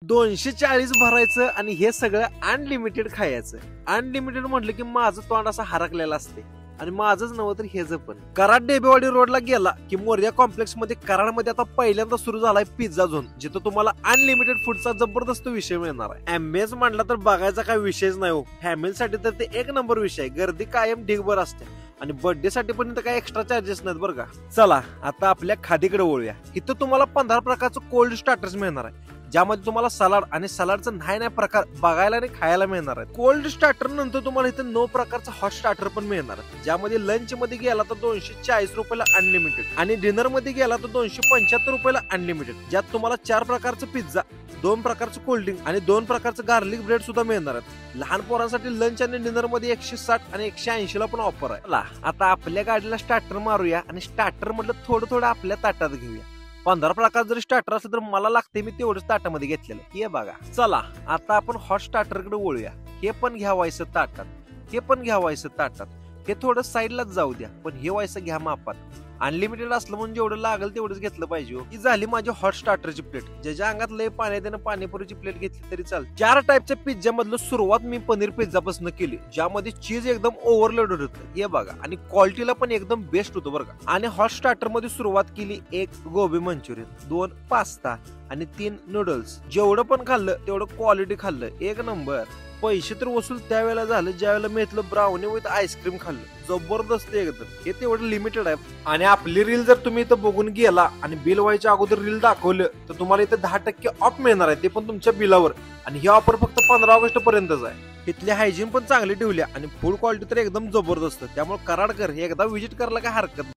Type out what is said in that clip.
240 भरायचं आणि हे सगळं अनलिमिटेड खायचं. अनलिमिटेड म्हटलं की माझं तोंड असं हरकलेलं असते आणि माझंच नव्हतं तर हेच पण. कराड डेबेवाडी रोडला गेला की मोर्या कॉम्प्लेक्स मध्ये कराडमध्ये आता पहिल्यांदा सुरू झालाय पिझ्झा झोन, जिथं तुम्हाला अनलिमिटेड फूडचा जबरदस्त विषय मिळणार आहे. एम्बियन्स म्हटला तर बघायचा काही विषयच नाही हो. फॅमिलीसाठी तर ते एक नंबर विषय आहे. गर्दी कायम ढिगभर असते आणि बर्थडे साठी पण काही एक्स्ट्रा चार्जेस नाहीत बरं का. चला आता आपल्या खादीकडे वळूया. इथं तुम्हाला 15 प्रकारचं कोल्ड स्टार्टर्स मिळणार आहे, ज्यामध्ये तुम्हाला सलाड आणि सलाडचं नाही प्रकार बघायला आणि खायला मिळणार आहे. कोल्ड स्टार्टर नंतर तुम्हाला इथं 9 प्रकारचा हॉट स्टार्टर पण मिळणार आहे, ज्यामध्ये लंच मध्ये गेला तर 240 रुपयाला अनलिमिटेड आणि डिनर मध्ये गेला तर 275 रुपयाला अनलिमिटेड, ज्यात तुम्हाला 4 प्रकारचं पिझ्झा, 2 प्रकारचं कोल्ड्रिंक आणि 2 प्रकारचं गार्लिक ब्रेड सुद्धा मिळणार आहेत. लहान पोरांसाठी लंच आणि डिनर मध्ये 160 आणि 180 ला पण ऑफर आहे. चला आता आपल्या गाडीला स्टार्टर मारूया आणि स्टार्टर म्हटलं थोडं थोडं आपल्या ताटात घेऊया. 15 प्रकार जरी स्टार्टर असलं तर मला लागते मी तेवढंच ताटामध्ये घेतलेलं. हे बघा. चला आता आपण हॉट स्टार्टर कडे वळूया. हे पण घ्या व्हायचं ताटात, हे पण घ्या व्हायचं ताटात. हे थोडं साईडलाच जाऊ द्या, पण हे व्हायचं घ्या मापात. अनलिमिटेड असलं म्हणजे जेवढं लागेल तेवढंच घेतलं पाहिजे. ही झाली माझी हॉट स्टार्टरची प्लेट. ज्याच्या अंगात लय पाणी त्यानं पाणीपुरीची प्लेट घेतली तरी चालते. 4 टाईपच्या पिझ्झा मधलं सुरुवात मी पनीर पिझ्झा पासून केली, ज्यामध्ये चीज एकदम ओव्हरलोड होतं. हे बघा आणि क्वालिटीला पण एकदम बेस्ट होतं बरं का. आणि हॉट स्टार्टर मध्ये सुरुवात केली 1 गोबी मंचुरियन, 2 पास्ता आणि 3 नूडल्स. जेवढं पण खाल्लं तेवढं क्वालिटी खाल्लं, एक नंबर. पैसे तर वसूल त्यावेळेला झालं ज्यावेळेला मी इथलं ब्राउनी विथ आईस्क्रीम खाल्लं. जबरदस्त एकदम. हे तेवढं लिमिटेड आहे. आणि आपली रील जर तुम्ही इथं बघून गेला आणि बिल व्हायच्या अगोदर रील दाखवलं तर तुम्हाला इथं 10% ऑफ मिळणार आहे, ते पण तुमच्या बिलावर. आणि ही ऑफर फक्त 15 ऑगस्ट पर्यंतच आहे. इथली हायजीन पण चांगली ठेवल्या आणि फूड क्वालिटी तर एकदम जबरदस्त. त्यामुळे कराडकर हे एकदा व्हिजिट करायला काय हरकत नाही.